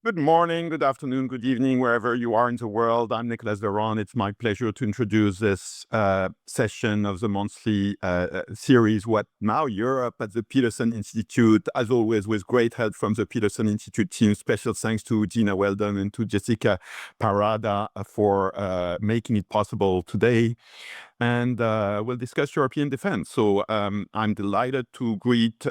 Good morning, good afternoon, good evening, wherever you are in the world. I'm Nicolas Véron. It's my pleasure to introduce this session of the monthly series, What Now Europe, at the Peterson Institute, as always, with great help from the Peterson Institute team. Special thanks to Gina Weldon and to Jessica Parada for making it possible today. And we'll discuss European defense. So I'm delighted to greet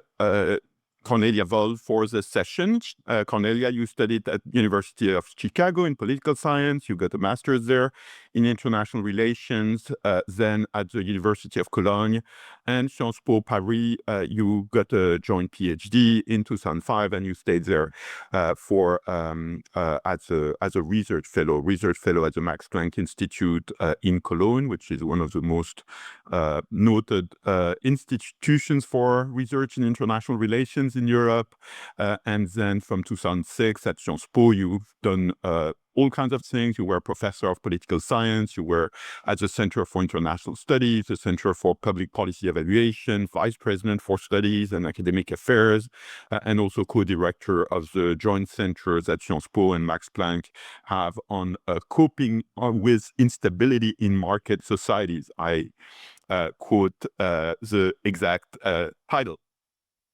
Cornelia Woll for the session. Cornelia, you studied at University of Chicago in political science. You got a master's there in international relations, then at the University of Colonial and Sciences Po Paris. You got a joint PhD in 2005, and you stayed there as a research fellow at the Max Planck Institute in Cologne, which is one of the most noted institutions for research in international relations in Europe. And then from 2006 at Sciences Po, you've done all kinds of things. You were a professor of political science. You were at the Center for International Studies, the Center for Public Policy Evaluation, vice president for studies and academic affairs, and also co-director of the joint centers that Sciences Po and Max Planck have on coping with instability in market societies. I quote the exact title.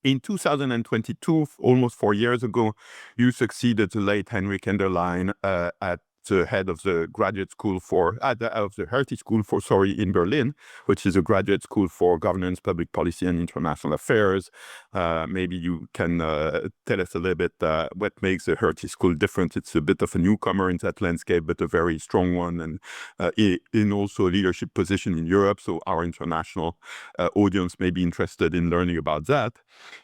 In 2022, almost 4 years ago, you succeeded the late Henrik Enderlein at the head of the graduate school of the Hertie School in Berlin, which is a graduate school for governance, public policy, and international affairs. Maybe you can tell us a little bit what makes the Hertie School different. It's a bit of a newcomer in that landscape, but a very strong one, and in also a leadership position in Europe. So our international audience may be interested in learning about that.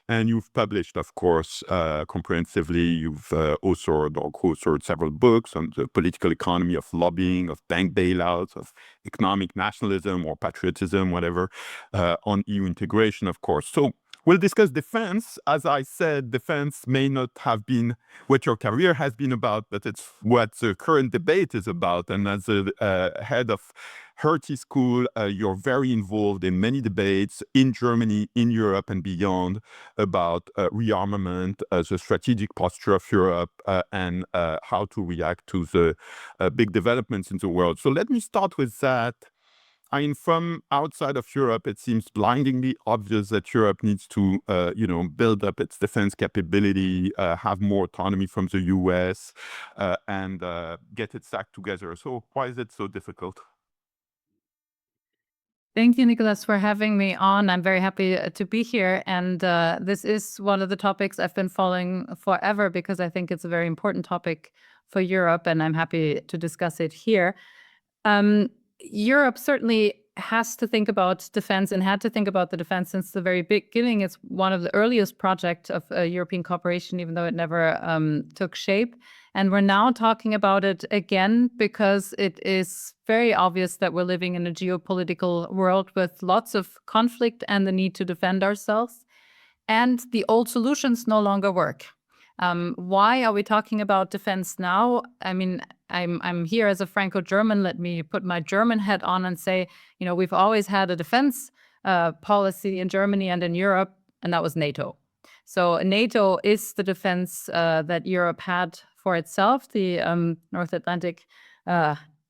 And you've published, of course, comprehensively. You've authored or co-authored several books on the political economy of lobbying, of bank bailouts, of economic nationalism or patriotism, whatever, on EU integration, of course. So we'll discuss defense. As I said, defense may not have been what your career has been about, but it's what the current debate is about. And as the head of Hertie School, you're very involved in many debates in Germany, in Europe, and beyond about rearmament, the strategic posture of Europe, and how to react to the big developments in the world. So let me start with that. I mean, from outside of Europe, it seems blindingly obvious that Europe needs to, build up its defense capability, have more autonomy from the US, and get its act together. So why is it so difficult? Thank you, Nicolas, for having me on. I'm very happy to be here. And this is one of the topics I've been following forever because I think it's a very important topic for Europe, and I'm happy to discuss it here. Europe certainly has to think about defense and had to think about the defense since the very beginning. It's one of the earliest projects of European cooperation, even though it never took shape. And we're now talking about it again because it is very obvious that we're living in a geopolitical world with lots of conflict and the need to defend ourselves. And the old solutions no longer work. Why are we talking about defense now? I mean, I'm here as a Franco-German. Let me put my German hat on and say, we've always had a defense policy in Germany and in Europe, and that was NATO. So NATO is the defense that Europe had for itself, the North Atlantic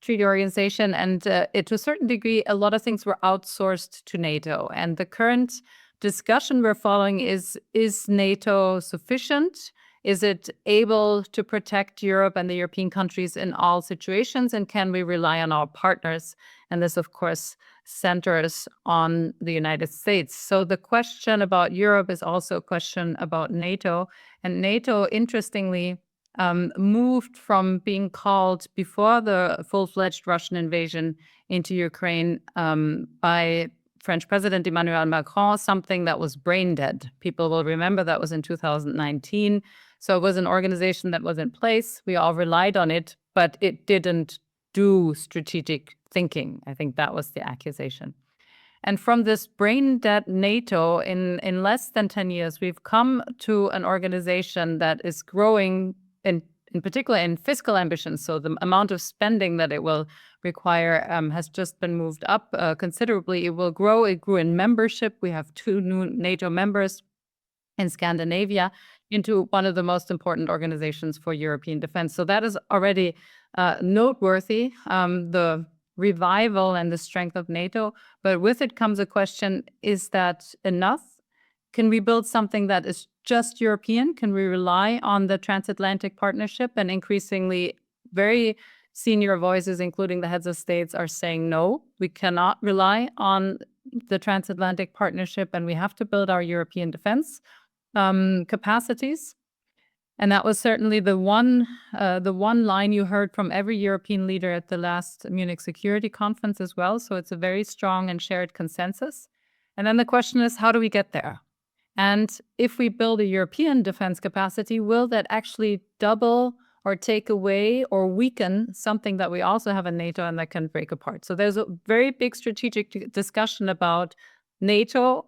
Treaty Organization. And to a certain degree, a lot of things were outsourced to NATO. And the current discussion we're following is NATO sufficient? Is it able to protect Europe and the European countries in all situations? And can we rely on our partners? And this, of course, centers on the United States. So the question about Europe is also a question about NATO. And NATO, interestingly, moved from being called before the full-fledged Russian invasion into Ukraine by French President Emmanuel Macron, something that was brain dead. People will remember that was in 2019. So it was an organization that was in place. We all relied on it, but it didn't do strategic thinking. I think that was the accusation. And from this brain dead NATO, in less than 10 years, we've come to an organization that is growing, in particular in fiscal ambitions. So the amount of spending that it will require has just been moved up considerably. It will grow. It grew in membership. We have 2 new NATO members in Scandinavia. into one of the most important organizations for European defense. So that is already noteworthy, the revival and the strength of NATO. But with it comes a question, is that enough? Can we build something that is just European? Can we rely on the transatlantic partnership? And increasingly, very senior voices, including the heads of states, are saying, no, we cannot rely on the transatlantic partnership, and we have to build our European defense capacities. And that was certainly the one line you heard from every European leader at the last Munich Security Conference as well. So it's a very strong and shared consensus. And then the question is, how do we get there? And if we build a European defense capacity, will that actually double or take away or weaken something that we also have in NATO and that can break apart? So there's a very big strategic discussion about NATO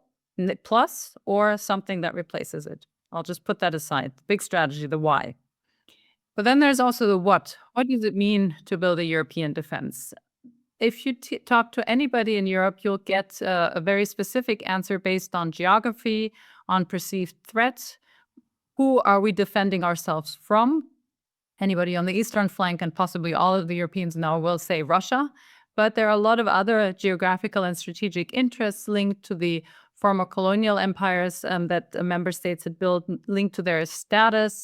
plus or something that replaces it. I'll just put that aside. Big strategy, the why. But then there's also the what. What does it mean to build a European defense? If you talk to anybody in Europe, you'll get a very specific answer based on geography, on perceived threats. Who are we defending ourselves from? Anybody on the eastern flank, and possibly all of the Europeans now, will say Russia. But there are a lot of other geographical and strategic interests linked to the former colonial empires that member states had built, linked to their status.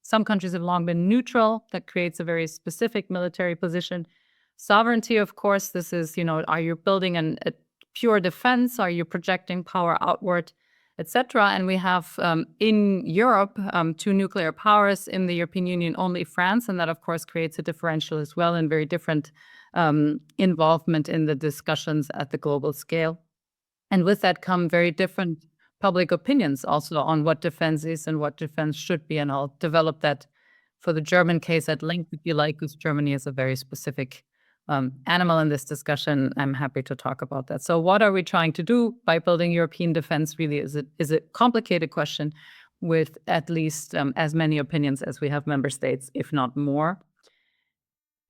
Some countries have long been neutral. That creates a very specific military position. Sovereignty, of course, this is, are you building a pure defense? Are you projecting power outward, etc.? And we have in Europe 2 nuclear powers, in the European Union only France, and that of course creates a differential as well, and very different involvement in the discussions at the global scale. And with that come very different public opinions also on what defense is and what defense should be. And I'll develop that for the German case at length if you like, because Germany is a very specific animal in this discussion. I'm happy to talk about that. So what are we trying to do by building European defense really is a complicated question with at least as many opinions as we have member states, if not more.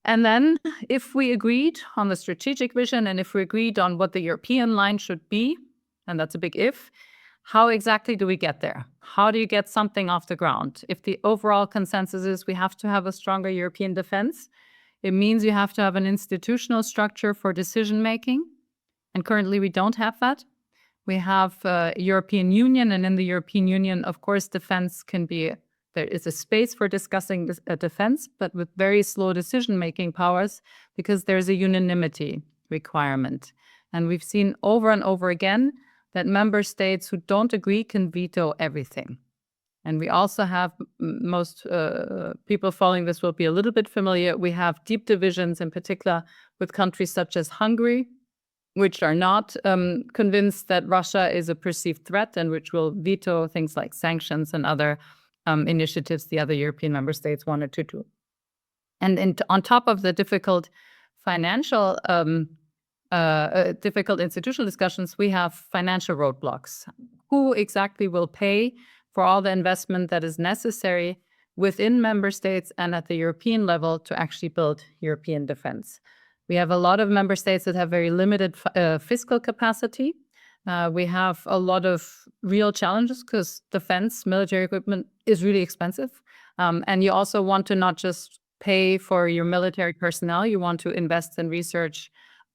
And then if we agreed on the strategic vision and if we agreed on what the European line should be, and that's a big if, how exactly do we get there? How do you get something off the ground? If the overall consensus is we have to have a stronger European defense, it means you have to have an institutional structure for decision-making. And currently we don't have that. We have European Union, and in the European Union, of course, defense can be, there is a space for discussing defense, but with very slow decision-making powers because there's a unanimity requirement. And we've seen over and over again that member states who don't agree can veto everything. And we also have, most people following this will be a little bit familiar, we have deep divisions in particular with countries such as Hungary, which are not convinced that Russia is a perceived threat and which will veto things like sanctions and other initiatives the other European member states wanted to do. And on top of the difficult financial, difficult institutional discussions, we have financial roadblocks. Who exactly will pay for all the investment that is necessary within member states and at the European level to actually build European defense? We have a lot of member states that have very limited fiscal capacity. We have a lot of real challenges because defense, military equipment is really expensive. And you also want to not just pay for your military personnel, you want to invest in research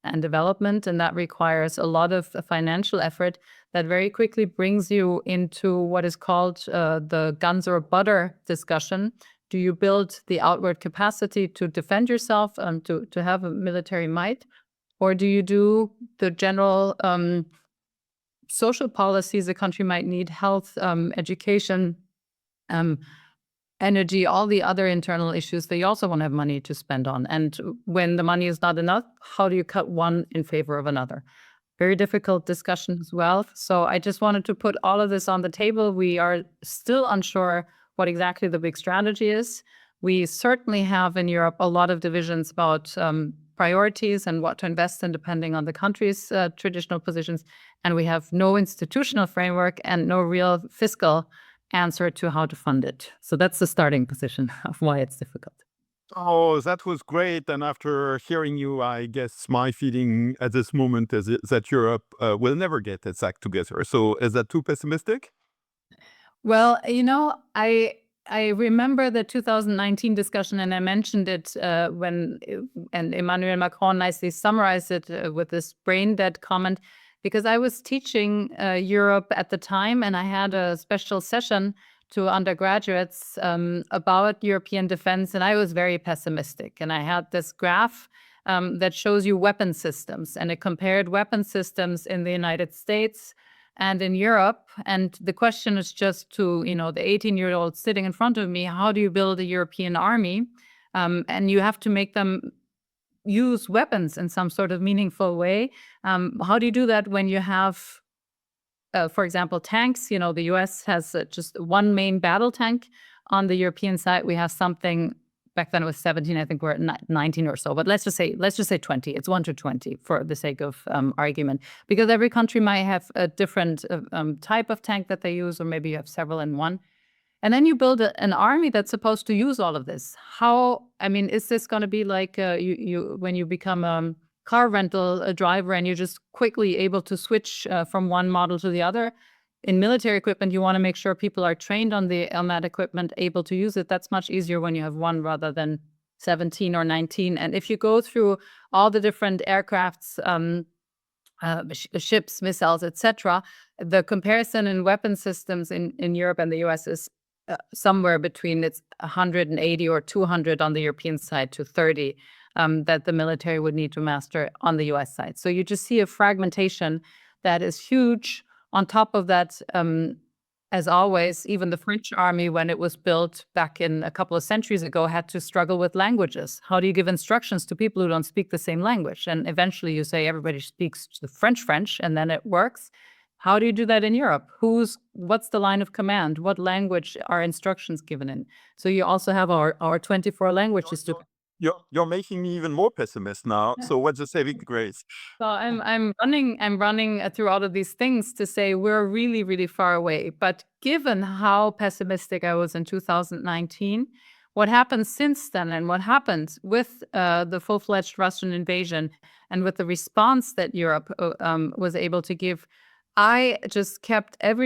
and development, and that requires a lot of financial effort that very quickly brings you into what is called the guns or butter discussion. Do you build the outward capacity to defend yourself, to have a military might? Or do you do the general social policies a country might need, health, education, energy, all the other internal issues that you also want to have money to spend on? And when the money is not enough, how do you cut one in favor of another? Very difficult discussion as well. So I just wanted to put all of this on the table. We are still unsure what exactly the big strategy is. We certainly have in Europe a lot of divisions about priorities and what to invest in depending on the country's traditional positions. And we have no institutional framework and no real fiscal answer to how to fund it. So that's the starting position of why it's difficult. Oh, that was great. And after hearing you, I guess my feeling at this moment is that Europe will never get its act together. So is that too pessimistic? Well, I remember the 2019 discussion, and I mentioned it and Emmanuel Macron nicely summarized it with this brain dead comment, because I was teaching Europe at the time, and I had a special session to undergraduates about European defense, and I was very pessimistic. And I had this graph that shows you weapon systems, and it compared weapon systems in the United States and in Europe. And the question is just to, the 18-year-old sitting in front of me, how do you build a European army? And you have to make them use weapons in some sort of meaningful way. How do you do that when you have, for example, tanks? The US has just one main battle tank. On the European side, we have something. Back then it was 17. I think we're at 19 or so. But let's just say 20. It's 1 to 20 for the sake of argument, because every country might have a different type of tank that they use, or maybe you have several in one. And then you build an army that's supposed to use all of this. Is this going to be like you when you become a car rental driver and you're just quickly able to switch from one model to the other? In military equipment, you want to make sure people are trained on that equipment, able to use it. That's much easier when you have one rather than 17 or 19. And if you go through all the different aircrafts, ships, missiles, etc., the comparison in weapon systems in Europe and the US is somewhere between 180 or 200 on the European side to 30 that the military would need to master on the US side. So you just see a fragmentation that is huge. On top of that, as always, even the French army, when it was built back in a couple of centuries ago, had to struggle with languages. How do you give instructions to people who don't speak the same language? And eventually you say everybody speaks the French, and then it works. How do you do that in Europe? What's the line of command? What language are instructions given in? So you also have our 24 languages to. You're making me even more pessimist now. So what's the saving grace? So I'm running through all of these things to say we're really, really far away. But given how pessimistic I was in 2019, what happened since then, and what happened with the full-fledged Russian invasion, and with the response that Europe was able to give, I just kept at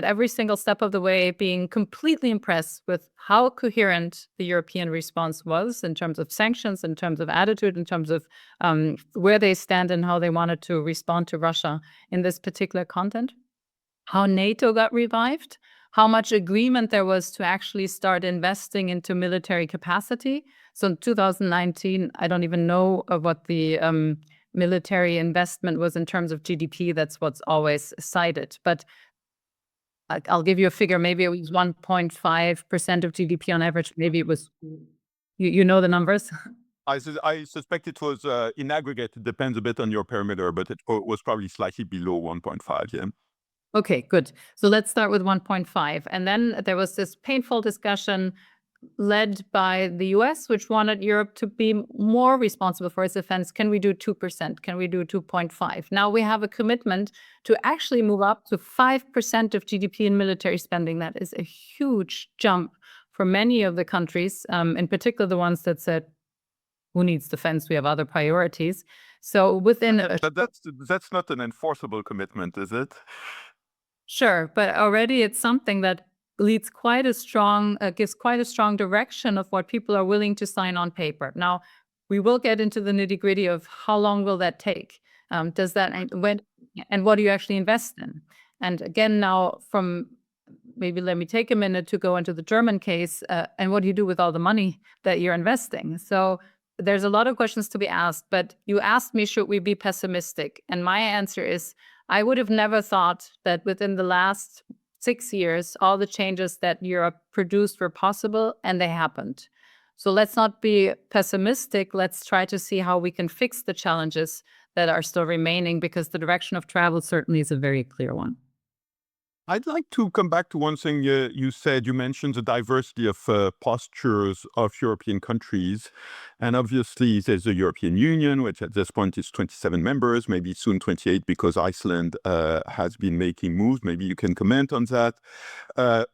every single step of the way being completely impressed with how coherent the European response was in terms of sanctions, in terms of attitude, in terms of where they stand and how they wanted to respond to Russia in this particular content. How NATO got revived, how much agreement there was to actually start investing into military capacity. So in 2019, I don't even know what the military investment was in terms of GDP. That's what's always cited. But I'll give you a figure. Maybe it was 1.5% of GDP on average. Maybe it was, you know the numbers? I suspect it was in aggregate. It depends a bit on your perimeter, but it was probably slightly below 1.5. Yeah. Okay, good. So let's start with 1.5. And then there was this painful discussion led by the US, which wanted Europe to be more responsible for its defense. Can we do 2%? Can we do 2.5? Now we have a commitment to actually move up to 5% of GDP in military spending. That is a huge jump for many of the countries, in particular the ones that said, who needs defense? We have other priorities. So within But that's not an enforceable commitment, is it? Sure, but already it's something that gives quite a strong direction of what people are willing to sign on paper. Now, we will get into the nitty-gritty of how long will that take? And what do you actually invest in? And again, now maybe let me take a minute to go into the German case, and what do you do with all the money that you're investing? So there's a lot of questions to be asked, but you asked me, should we be pessimistic? And my answer is, I would have never thought that within the last 6 years, all the changes that Europe produced were possible, and they happened. So let's not be pessimistic. Let's try to see how we can fix the challenges that are still remaining, because the direction of travel certainly is a very clear one. I'd like to come back to one thing you said. You mentioned the diversity of postures of European countries. And obviously, there's the European Union, which at this point is 27 members, maybe soon 28, because Iceland has been making moves. Maybe you can comment on that.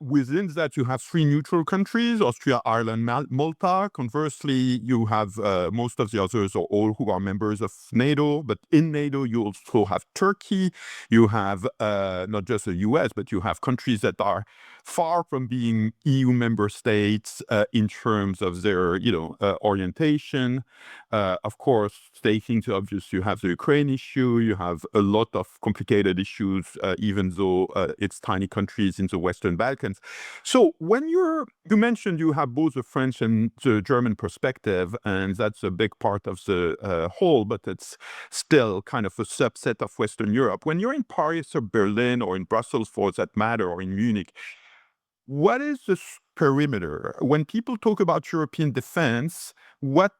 Within that, you have 3 neutral countries, Austria, Ireland, Malta. Conversely, you have most of the others, or all, who are members of NATO. But in NATO, you also have Turkey. You have not just the US, but you have countries that are far from being EU member states in terms of their, orientation. Of course, stating the obvious, you have the Ukraine issue, you have a lot of complicated issues, even though it's tiny countries in the Western Balkans. So when you mentioned you have both the French and the German perspective, and that's a big part of the whole, but it's still kind of a subset of Western Europe. When you're in Paris or Berlin or in Brussels for that matter, or in Munich, what is the perimeter? When people talk about European defense, what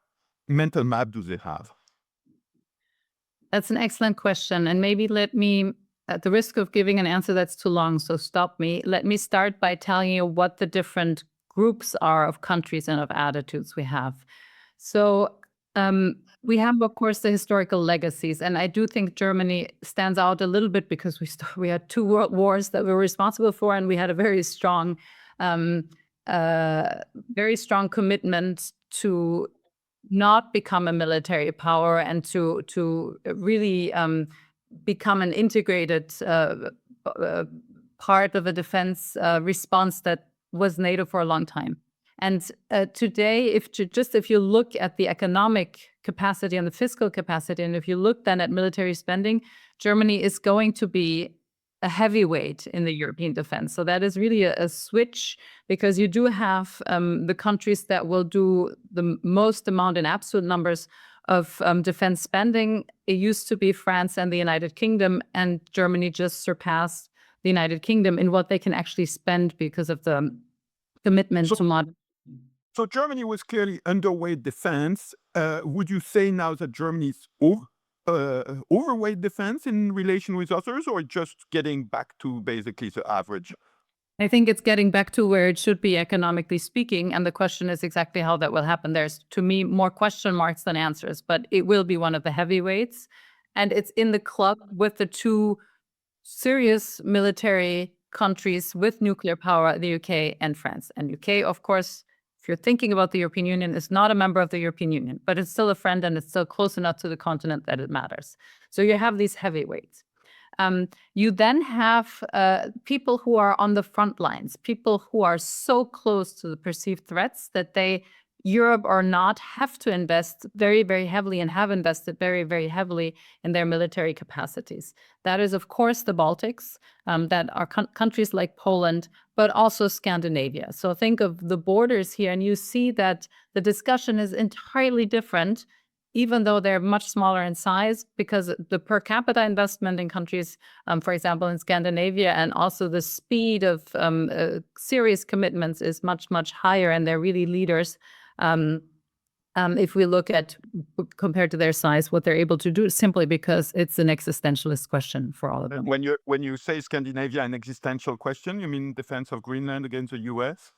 mental map do they have? That's an excellent question. And maybe let me, at the risk of giving an answer that's too long, so stop me, let me start by telling you what the different groups are of countries and of attitudes we have. So we have, of course, the historical legacies. And I do think Germany stands out a little bit because we had 2 world wars that we were responsible for, and we had a very strong commitment to not become a military power and to really become an integrated part of a defense response that was NATO for a long time. And today, if you look at the economic capacity and the fiscal capacity, and if you look then at military spending, Germany is going to be a heavyweight in the European defense. So that is really a switch, because you do have the countries that will do the most amount in absolute numbers of defense spending. It used to be France and the United Kingdom, and Germany just surpassed the United Kingdom in what they can actually spend because of the commitment to modern. So Germany was clearly underweight defense. Would you say now that Germany is overweight defense in relation with others, or just getting back to basically the average? I think it's getting back to where it should be, economically speaking. And the question is exactly how that will happen. There's, to me, more question marks than answers, but it will be one of the heavyweights. And it's in the club with the 2 serious military countries with nuclear power, the UK and France. And UK, of course, if you're thinking about the European Union, is not a member of the European Union, but it's still a friend, and it's still close enough to the continent that it matters. So you have these heavyweights. You then have people who are on the front lines, people who are so close to the perceived threats that Europe or not, have to invest very, very heavily, and have invested very, very heavily in their military capacities. That is, of course, the Baltics, that are countries like Poland, but also Scandinavia. So think of the borders here, and you see that the discussion is entirely different, even though they're much smaller in size, because the per capita investment in countries, for example, in Scandinavia, and also the speed of serious commitments is much, much higher, and they're really leaders. If we look at, compared to their size, what they're able to do, simply because it's an existentialist question for all of them. When you say Scandinavia, an existential question, you mean defense of Greenland against the US?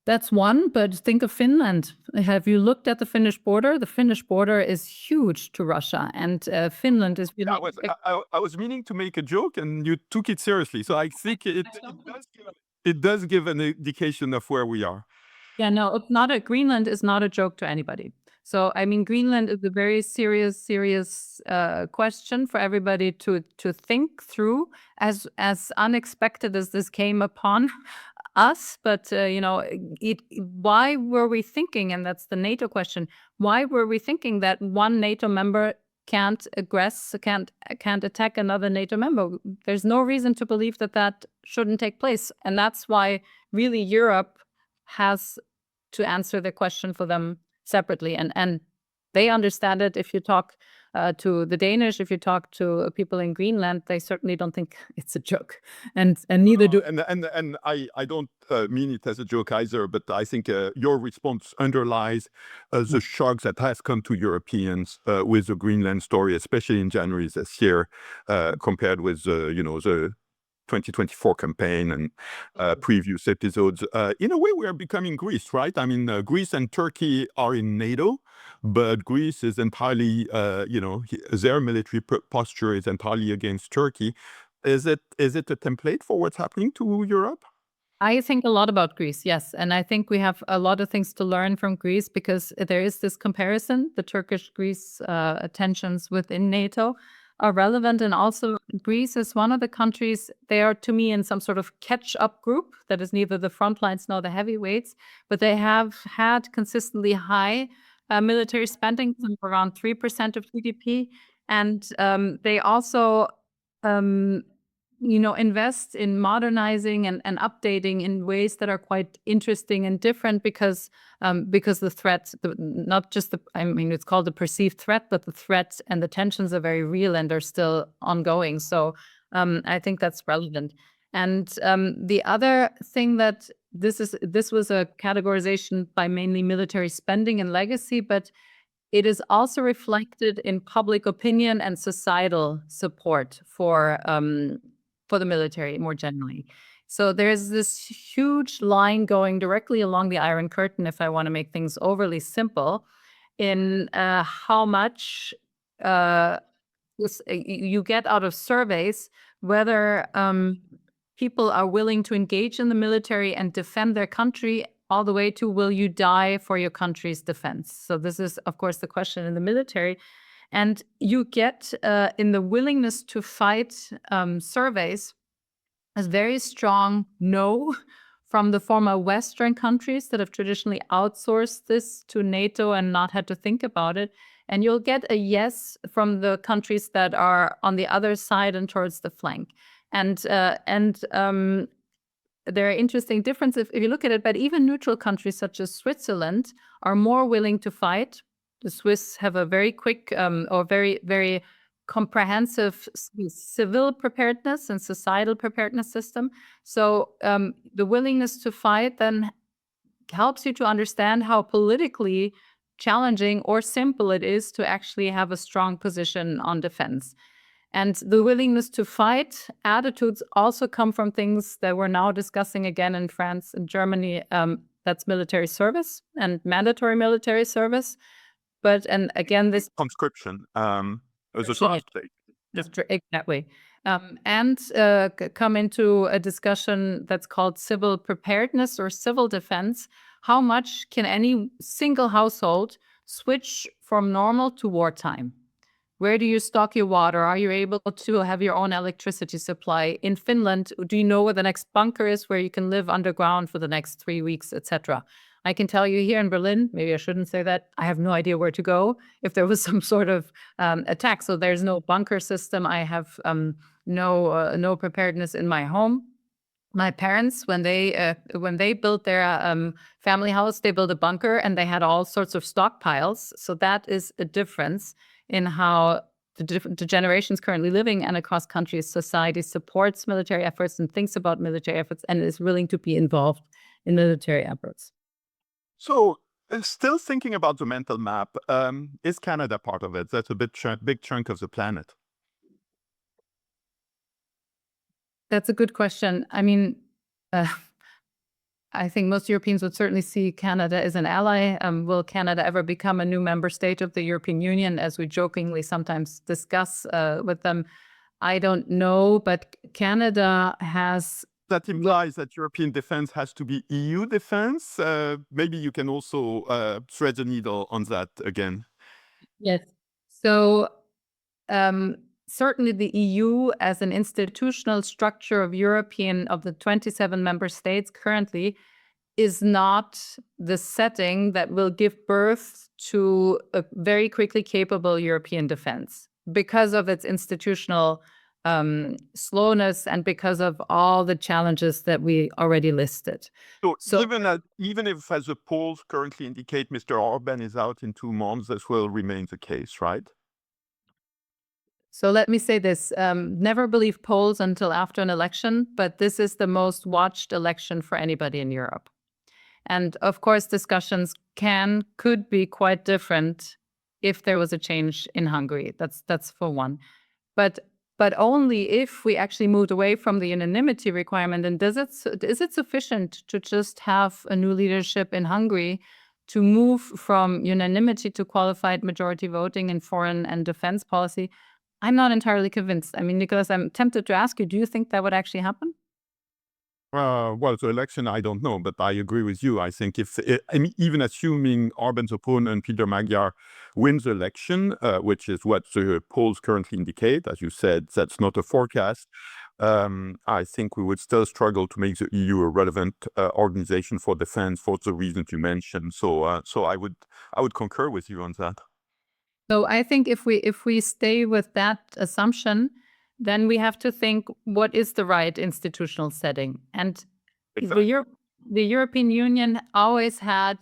That's one, but think of Finland. Have you looked at the Finnish border? The Finnish border is huge to Russia, and Finland is really... I was meaning to make a joke, and you took it seriously. So I think it does give an indication of where we are. Yeah, no, Greenland is not a joke to anybody. So, I mean, Greenland is a very serious question for everybody to think through, as unexpected as this came upon us. But, why were we thinking, and that's the NATO question, why were we thinking that one NATO member can't attack another NATO member? There's no reason to believe that shouldn't take place. And that's why really Europe has to answer the question for them separately. And they understand it. If you talk to the Danish, if you talk to people in Greenland, they certainly don't think it's a joke. And neither do... And I don't mean it as a joke either, but I think your response underlies the shock that has come to Europeans with the Greenland story, especially in January this year, compared with the 2024 campaign and previous episodes. In a way, we are becoming Greece, right? I mean, Greece and Turkey are in NATO, but Greece is entirely, their military posture is entirely against Turkey. Is it a template for what's happening to Europe? I think a lot about Greece, yes. And I think we have a lot of things to learn from Greece, because there is this comparison, the Turkish-Greece tensions within NATO. are relevant. And also Greece is one of the countries, they are to me in some sort of catch-up group that is neither the front lines nor the heavyweights, but they have had consistently high military spending, around 3% of GDP. And they also invest in modernizing and updating in ways that are quite interesting and different because the threat, not just it's called the perceived threat, but the threat and the tensions are very real and are still ongoing. So I think that's relevant. And the other thing that this was a categorization by mainly military spending and legacy, but it is also reflected in public opinion and societal support for the military more generally. So there's this huge line going directly along the Iron Curtain, if I want to make things overly simple, in how much you get out of surveys, whether people are willing to engage in the military and defend their country, all the way to will you die for your country's defense? So this is, of course, the question in the military. And you get in the willingness to fight surveys a very strong no from the former Western countries that have traditionally outsourced this to NATO and not had to think about it. And you'll get a yes from the countries that are on the other side and towards the flank. And there are interesting differences if you look at it, but even neutral countries such as Switzerland are more willing to fight. The Swiss have a very quick or very, very comprehensive civil preparedness and societal preparedness system. So the willingness to fight then helps you to understand how politically challenging or simple it is to actually have a strong position on defense. And the willingness to fight attitudes also come from things that we're now discussing again in France and Germany. That's military service and mandatory military service. And again, this conscription as a state. Exactly. And come into a discussion that's called civil preparedness or civil defense. How much can any single household switch from normal to wartime? Where do you stock your water? Are you able to have your own electricity supply? In Finland, do you know where the next bunker is where you can live underground for the next 3 weeks, etc.? I can tell you here in Berlin, maybe I shouldn't say that, I have no idea where to go if there was some sort of attack. So there's no bunker system. I have no preparedness in my home. My parents, when they built their family house, they built a bunker and they had all sorts of stockpiles. So that is a difference in how the generations currently living and across countries, society supports military efforts and thinks about military efforts and is willing to be involved in military efforts. So still thinking about the mental map, is Canada part of it? That's a big chunk of the planet. That's a good question. I mean, I think most Europeans would certainly see Canada as an ally. Will Canada ever become a new member state of the European Union, as we jokingly sometimes discuss with them? I don't know, but Canada has... That implies that European defense has to be EU defense. Maybe you can also thread the needle on that again. Yes. So certainly the EU as an institutional structure of the 27 member states currently is not the setting that will give birth to a very quickly capable European defense because of its institutional slowness and because of all the challenges that we already listed. So even if, as the polls currently indicate, Mr. Orban is out in 2 months, this will remain the case, right? So let me say this, never believe polls until after an election, but this is the most watched election for anybody in Europe. And of course, discussions could be quite different if there was a change in Hungary. That's for one. But only if we actually moved away from the unanimity requirement. And is it sufficient to just have a new leadership in Hungary to move from unanimity to qualified majority voting in foreign and defense policy? I'm not entirely convinced. I mean, Nicolas, I'm tempted to ask you, do you think that would actually happen? Well, the election, I don't know, but I agree with you. I think even assuming Orban's opponent, Peter Magyar, wins the election, which is what the polls currently indicate, as you said, that's not a forecast. I think we would still struggle to make the EU a relevant organization for defense for the reasons you mentioned. So I would concur with you on that. So I think if we stay with that assumption, then we have to think, what is the right institutional setting? And Exactly. the European Union always had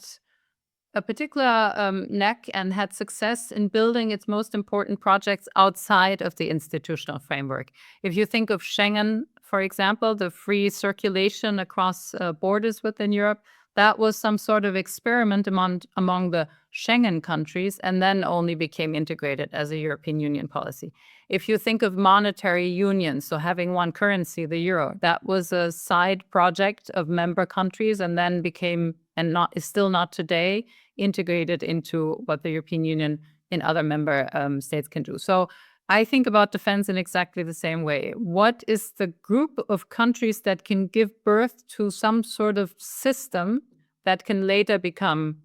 a particular knack and had success in building its most important projects outside of the institutional framework. If you think of Schengen, for example, the free circulation across borders within Europe, that was some sort of experiment among the Schengen countries, and then only became integrated as a European Union policy. If you think of monetary union, so having one currency, the euro, that was a side project of member countries, and then became, and is still not today, integrated into what the European Union in other member states can do. So I think about defense in exactly the same way. What is the group of countries that can give birth to some sort of system that can later become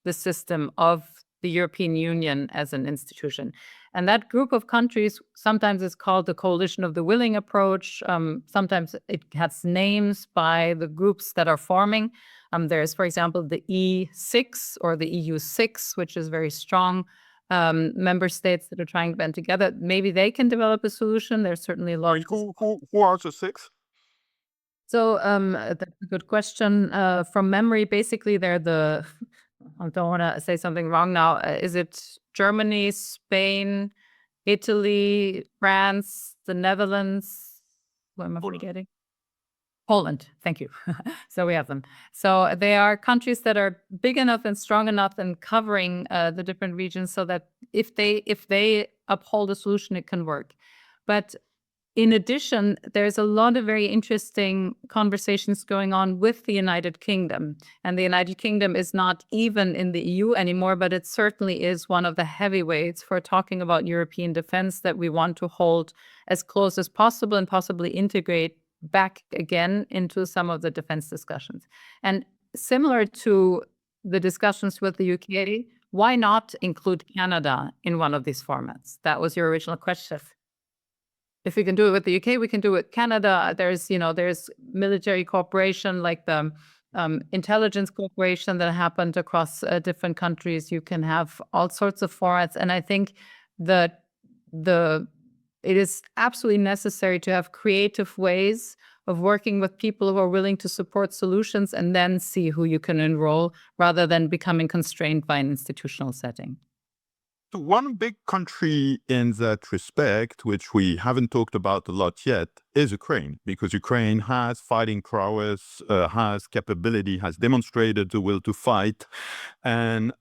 the system of the European Union as an institution? And that group of countries sometimes is called the coalition of the willing approach. Sometimes it has names by the groups that are forming. There's, for example, the E6 or the EU6, which is very strong member states that are trying to band together. Maybe they can develop a solution. There's certainly a lot. Who are the six? So that's a good question. From memory, basically, they're the, I don't want to say something wrong now. Is it Germany, Spain, Italy, France, the Netherlands? What am I forgetting? Poland. Thank you. So we have them. So they are countries that are big enough and strong enough and covering the different regions, so that if they uphold a solution, it can work. But in addition, there's a lot of very interesting conversations going on with the United Kingdom. And the United Kingdom is not even in the EU anymore, but it certainly is one of the heavyweights for talking about European defense that we want to hold as close as possible and possibly integrate back again into some of the defense discussions. And similar to the discussions with the UK, why not include Canada in one of these formats? That was your original question. If we can do it with the UK, we can do it with Canada. There's military cooperation, like the intelligence cooperation that happened across different countries. You can have all sorts of formats. And I think that it is absolutely necessary to have creative ways of working with people who are willing to support solutions, and then see who you can enroll, rather than becoming constrained by an institutional setting. So one big country in that respect, which we haven't talked about a lot yet, is Ukraine, because Ukraine has fighting prowess, has capability, has demonstrated the will to fight, and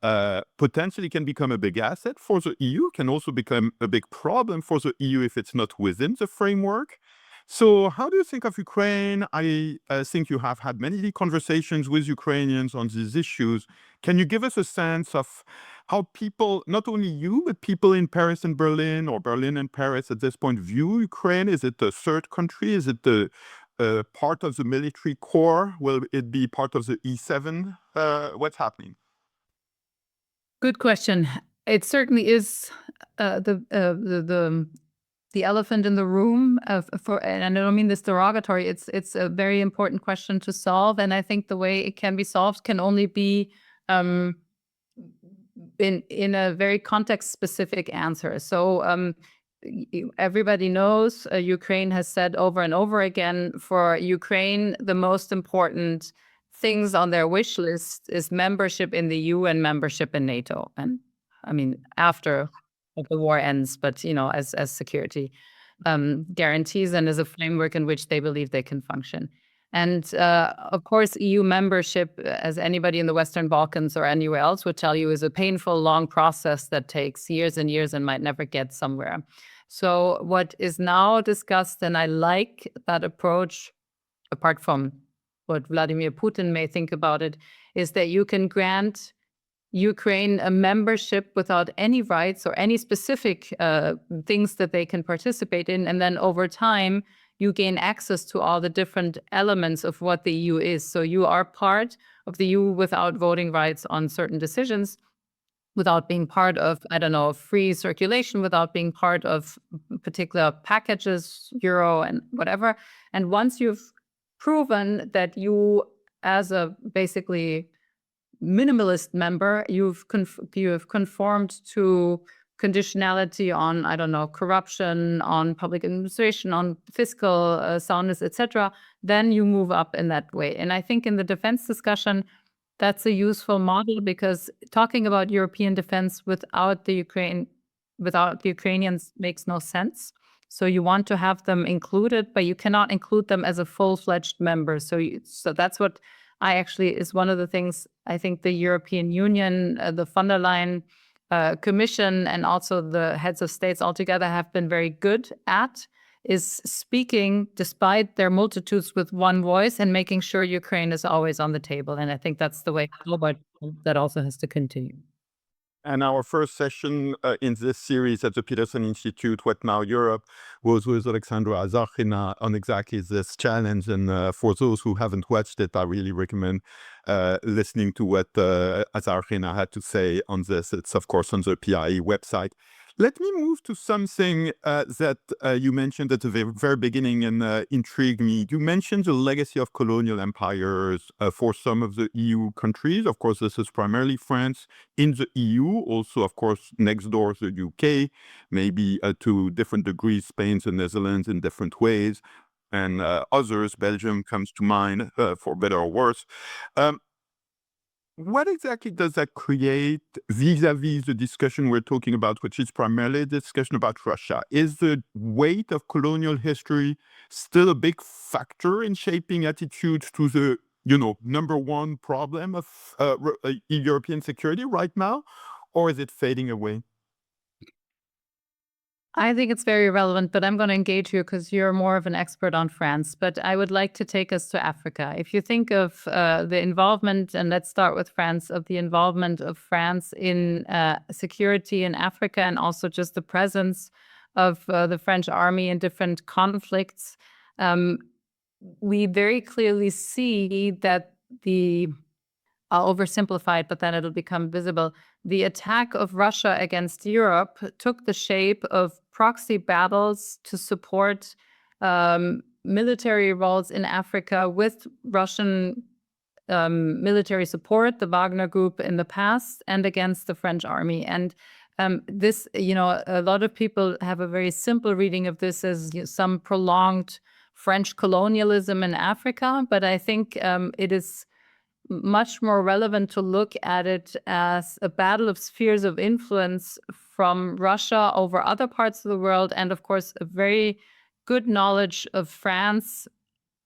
potentially can become a big asset for the EU, can also become a big problem for the EU if it's not within the framework. So how do you think of Ukraine? I think you have had many conversations with Ukrainians on these issues. Can you give us a sense of how people, not only you, but people in Paris and Berlin, or Berlin and Paris at this point, view Ukraine? Is it a third country? Is it the part of the military core? Will it be part of the E7? What's happening? Good question. It certainly is the elephant in the room, and I don't mean this derogatory. It's a very important question to solve, and I think the way it can be solved can only be in a very context-specific answer. So everybody knows Ukraine has said over and over again, for Ukraine, the most important things on their wish list is membership in the EU and membership in NATO. And I mean, after the war ends, but as security guarantees, and as a framework in which they believe they can function. And of course, EU membership, as anybody in the Western Balkans or anywhere else would tell you, is a painful, long process that takes years and years and might never get somewhere. So what is now discussed, and I like that approach, apart from what Vladimir Putin may think about it, is that you can grant Ukraine a membership without any rights or any specific things that they can participate in. And then over time, you gain access to all the different elements of what the EU is. So you are part of the EU without voting rights on certain decisions, without being part of, I don't know, free circulation, without being part of particular packages, euro and whatever. And once you've proven that you, as a basically minimalist member, you have conformed to conditionality on, I don't know, corruption, on public administration, on fiscal soundness, etc., then you move up in that way. And I think in the defense discussion, that's a useful model, because talking about European defense without the Ukrainians makes no sense. So you want to have them included, but you cannot include them as a full-fledged member. So that's what is one of the things I think the European Union, the von der Leyen Commission, and also the heads of states altogether have been very good at, is speaking despite their multitudes with one voice and making sure Ukraine is always on the table. And I think that's the way forward that also has to continue. And our first session in this series at the Peterson Institute, What Now Europe, was with Alexandra Azarchina on exactly this challenge. And for those who haven't watched it, I really recommend listening to what Azarchina had to say on this. It's, of course, on the PIIE website. Let me move to something that you mentioned at the very beginning and intrigued me. You mentioned the legacy of colonial empires for some of the EU countries. Of course, this is primarily France in the EU. Also, of course, next door, the UK, maybe to different degrees, Spain, the Netherlands in different ways. And others, Belgium comes to mind for better or worse. What exactly does that create vis-a-vis the discussion we're talking about, which is primarily a discussion about Russia? Is the weight of colonial history still a big factor in shaping attitudes to the, number one problem of European security right now? Or is it fading away? I think it's very relevant, but I'm going to engage you because you're more of an expert on France. But I would like to take us to Africa. If you think of the involvement, and let's start with France, of the involvement of France in security in Africa, and also just the presence of the French army in different conflicts, we very clearly see that I'll oversimplify it, but then it'll become visible. The attack of Russia against Europe took the shape of proxy battles to support military roles in Africa with Russian military support, the Wagner Group in the past, and against the French army. And this, a lot of people have a very simple reading of this as some prolonged French colonialism in Africa, but I think it is much more relevant to look at it as a battle of spheres of influence from Russia over other parts of the world, and of course a very good knowledge of France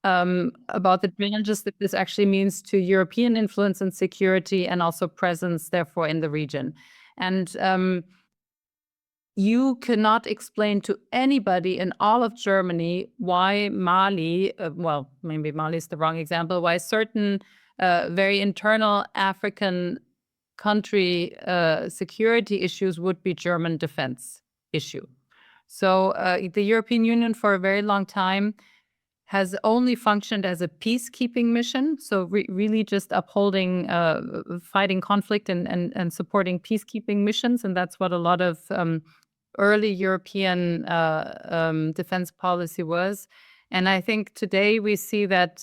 about the challenges that this actually means to European influence and security, and also presence, therefore, in the region. And you cannot explain to anybody in all of Germany why Mali, well, maybe Mali is the wrong example, why certain very internal African country security issues would be German defense issue. So the European Union for a very long time has only functioned as a peacekeeping mission, so really just upholding, fighting conflict and supporting peacekeeping missions, and that's what a lot of early European defense policy was. And I think today we see that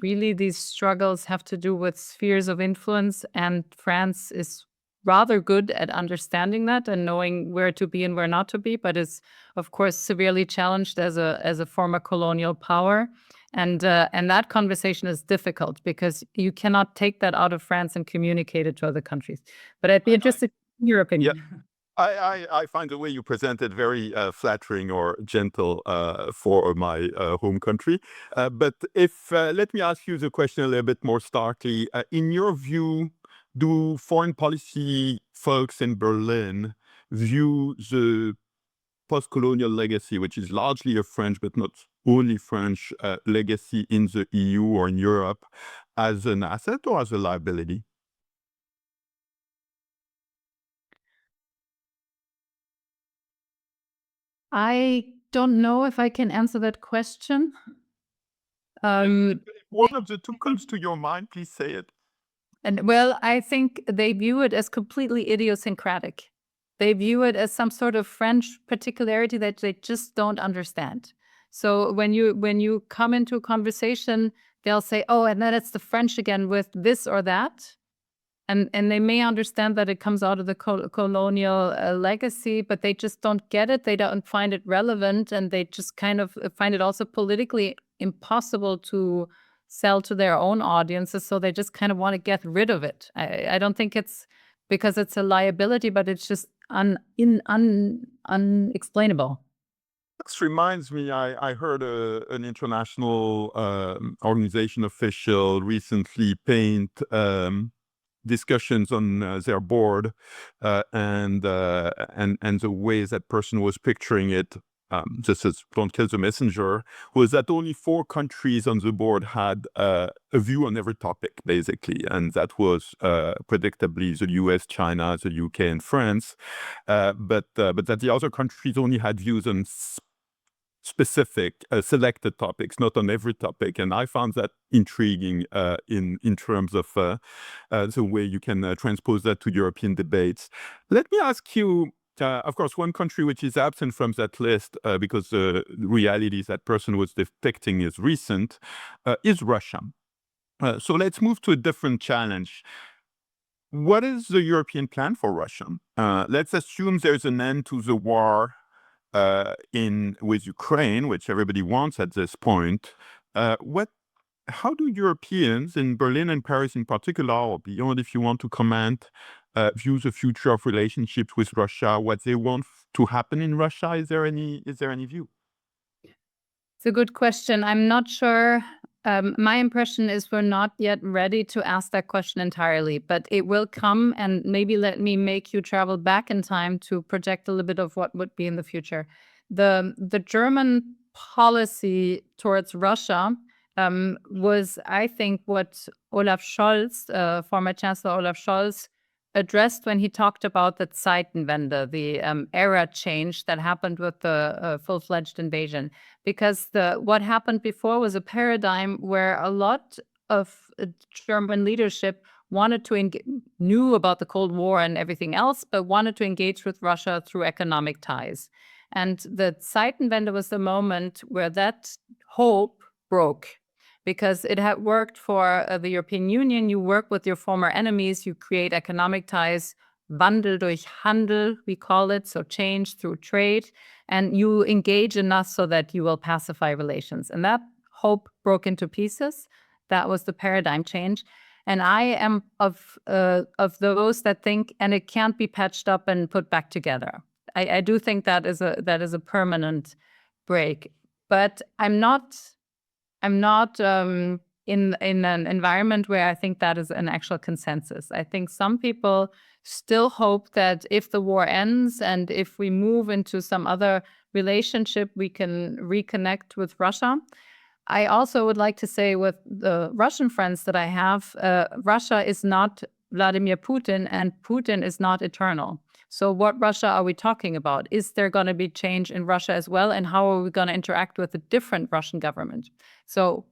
really these struggles have to do with spheres of influence, and France is rather good at understanding that and knowing where to be and where not to be, but is, of course, severely challenged as a former colonial power. And that conversation is difficult because you cannot take that out of France and communicate it to other countries. But I'd be interested in your opinion. Yeah. I find the way you present it very flattering or gentle for my home country. But let me ask you the question a little bit more starkly. In your view, do foreign policy folks in Berlin view the post-colonial legacy, which is largely a French but not only French legacy in the EU or in Europe, as an asset or as a liability? I don't know if I can answer that question. If one of the two comes to your mind, please say it. And well, I think they view it as completely idiosyncratic. They view it as some sort of French particularity that they just don't understand. So when you come into a conversation, they'll say, "Oh, and then it's the French again with this or that." And they may understand that it comes out of the colonial legacy, but they just don't get it. They don't find it relevant, and they just kind of find it also politically impossible to sell to their own audiences. So they just kind of want to get rid of it. I don't think it's because it's a liability, but it's just unexplainable. This reminds me, I heard an international organization official recently paint discussions on their board, and the way that person was picturing it, just as don't kill the messenger, was that only 4 countries on the board had a view on every topic, basically, and that was predictably the US, China, the UK, and France, but that the other countries only had views on specific selected topics, not on every topic. And I found that intriguing in terms of the way you can transpose that to European debates. Let me ask you, of course, one country which is absent from that list because the realities that person was depicting is recent, is Russia. So let's move to a different challenge. What is the European plan for Russia? Let's assume there's an end to the war with Ukraine, which everybody wants at this point. How do Europeans in Berlin and Paris in particular, or beyond if you want to comment, view the future of relationships with Russia, what they want to happen in Russia? Is there any view? It's a good question. I'm not sure. My impression is we're not yet ready to ask that question entirely, but it will come, and maybe let me make you travel back in time to project a little bit of what would be in the future. The German policy towards Russia was, I think, what Olaf Scholz, former Chancellor Olaf Scholz, addressed when he talked about the Zeitenwende, the era change that happened with the full-fledged invasion. Because what happened before was a paradigm where a lot of German leadership knew about the Cold War and everything else, but wanted to engage with Russia through economic ties. And the Zeitenwende was the moment where that hope broke. Because it had worked for the European Union. You work with your former enemies, you create economic ties, Wandel durch Handel, we call it, so change through trade, and you engage enough so that you will pacify relations. And that hope broke into pieces. That was the paradigm change. And I am of those that think, and it can't be patched up and put back together. I do think that is a permanent break. But I'm not in an environment where I think that is an actual consensus. I think some people still hope that if the war ends and if we move into some other relationship, we can reconnect with Russia. I also would like to say with the Russian friends that I have, Russia is not Vladimir Putin, and Putin is not eternal. So what Russia are we talking about? Is there going to be change in Russia as well? And how are we going to interact with a different Russian government? So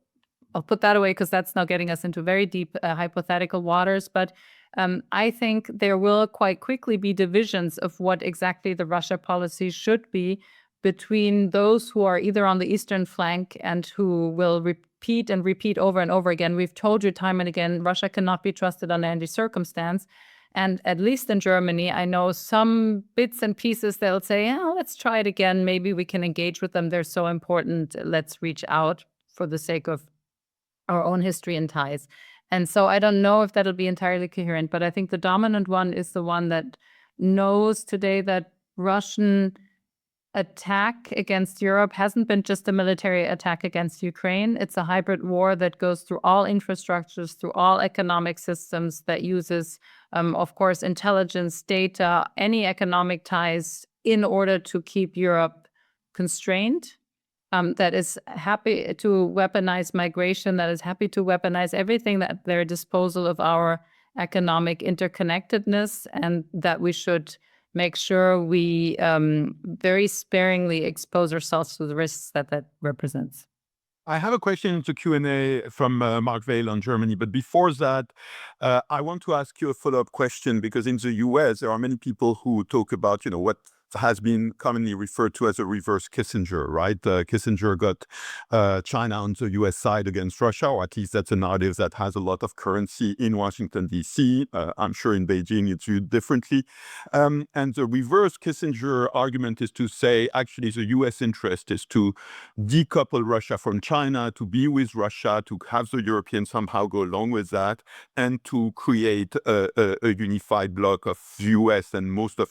I'll put that away because that's now getting us into very deep hypothetical waters. But I think there will quite quickly be divisions of what exactly the Russia policy should be between those who are either on the eastern flank and who will repeat and repeat over and over again. We've told you time and again, Russia cannot be trusted under any circumstance. And at least in Germany, I know some bits and pieces they'll say, oh, let's try it again. Maybe we can engage with them. They're so important. Let's reach out for the sake of our own history and ties. And so I don't know if that'll be entirely coherent, but I think the dominant one is the one that knows today that Russian attack against Europe hasn't been just a military attack against Ukraine. It's a hybrid war that goes through all infrastructures, through all economic systems, that uses, of course, intelligence, data, any economic ties in order to keep Europe constrained, that is happy to weaponize migration, that is happy to weaponize everything at their disposal of our economic interconnectedness, and that we should make sure we very sparingly expose ourselves to the risks that represents. I have a question in the Q&A from Mark Vail on Germany, but before that, I want to ask you a follow-up question, because in the US, there are many people who talk about, what has been commonly referred to as a reverse Kissinger, right? Kissinger got China on the US side against Russia, or at least that's a narrative that has a lot of currency in Washington, D.C. I'm sure in Beijing it's viewed differently. And the reverse Kissinger argument is to say, actually, the US interest is to decouple Russia from China, to be with Russia, to have the Europeans somehow go along with that, and to create a unified bloc of the US and most of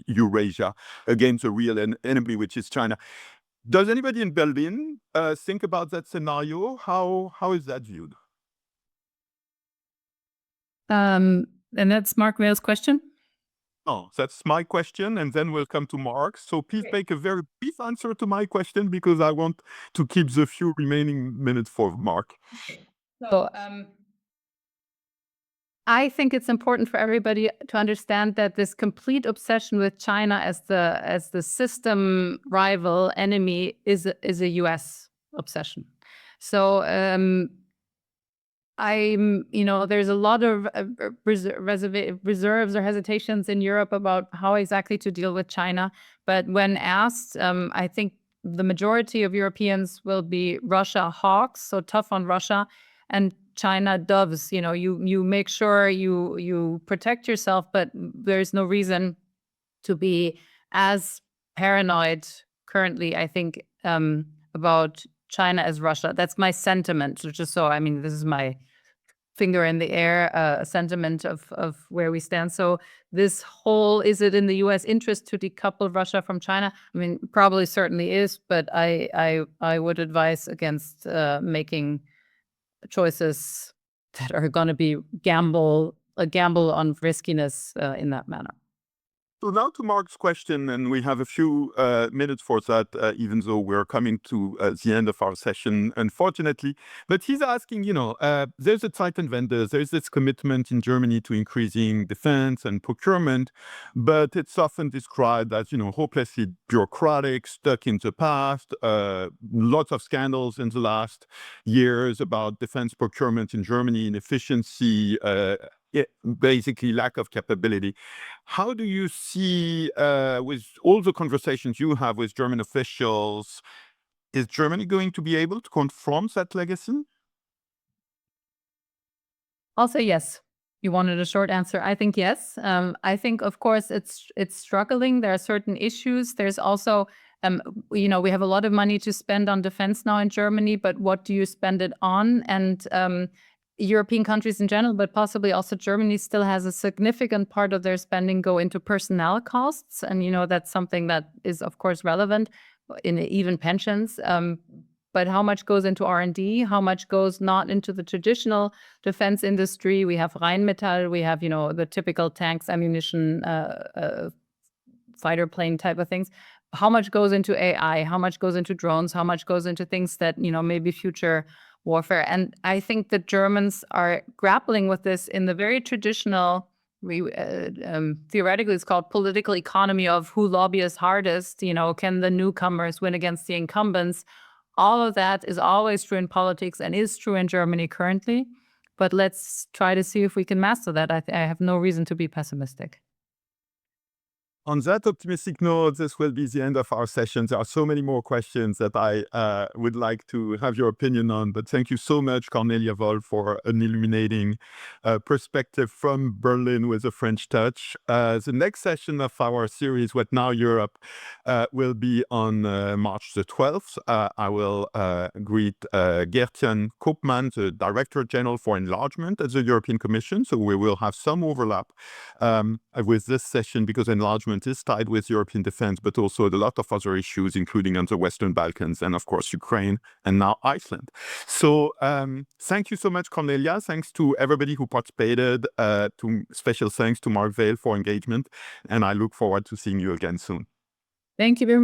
Eurasia against a real enemy, which is China. Does anybody in Berlin think about that scenario? How is that viewed? And that's Mark Vail's question? Oh, that's my question, and then we'll come to Mark. So please make a very brief answer to my question, because I want to keep the few remaining minutes for Mark. So I think it's important for everybody to understand that this complete obsession with China as the system rival enemy is a US obsession. So there's a lot of reserves or hesitations in Europe about how exactly to deal with China. But when asked, I think the majority of Europeans will be Russia hawks, so tough on Russia, and China doves. You make sure you protect yourself, but there's no reason to be as paranoid currently, I think, about China as Russia. That's my sentiment. So this is my finger in the air sentiment of where we stand. So this whole, is it in the US interest to decouple Russia from China? Probably certainly is, but I would advise against making choices that are going to be a gamble on riskiness in that manner. So now to Mark's question, and we have a few minutes for that, even though we're coming to the end of our session, unfortunately. But he's asking, there's a tightened vendors, there's this commitment in Germany to increasing defense and procurement, but it's often described as, hopelessly bureaucratic, stuck in the past, lots of scandals in the last years about defense procurement in Germany, inefficiency, basically lack of capability. How do you see, with all the conversations you have with German officials, is Germany going to be able to confront that legacy? I'll say yes. You wanted a short answer. I think yes. I think, of course, it's struggling. There are certain issues. There's also, we have a lot of money to spend on defense now in Germany, but what do you spend it on? And European countries in general, but possibly also Germany, still has a significant part of their spending go into personnel costs. And, that's something that is, of course, relevant in even pensions. But how much goes into R&D? How much goes not into the traditional defense industry? We have Rheinmetall, we have, the typical tanks, ammunition, fighter plane type of things. How much goes into AI? How much goes into drones? How much goes into things that, maybe future warfare? And I think the Germans are grappling with this in the very traditional, theoretically it's called political economy of who lobbyists hardest. Can the newcomers win against the incumbents? All of that is always true in politics and is true in Germany currently. But let's try to see if we can master that. I have no reason to be pessimistic. On that optimistic note, this will be the end of our session. There are so many more questions that I would like to have your opinion on, but thank you so much, Cornelia Woll, for an illuminating perspective from Berlin with a French touch. The next session of our series, What Now Europe, will be on March the 12th. I will greet Gertjan Koopman, the Director General for Enlargement at the European Commission. So we will have some overlap with this session, because enlargement is tied with European defense, but also a lot of other issues, including on the Western Balkans and, of course, Ukraine and now Iceland. So thank you so much, Cornelia. Thanks to everybody who participated. Special thanks to Mark Vail for engagement. And I look forward to seeing you again soon. Thank you very much.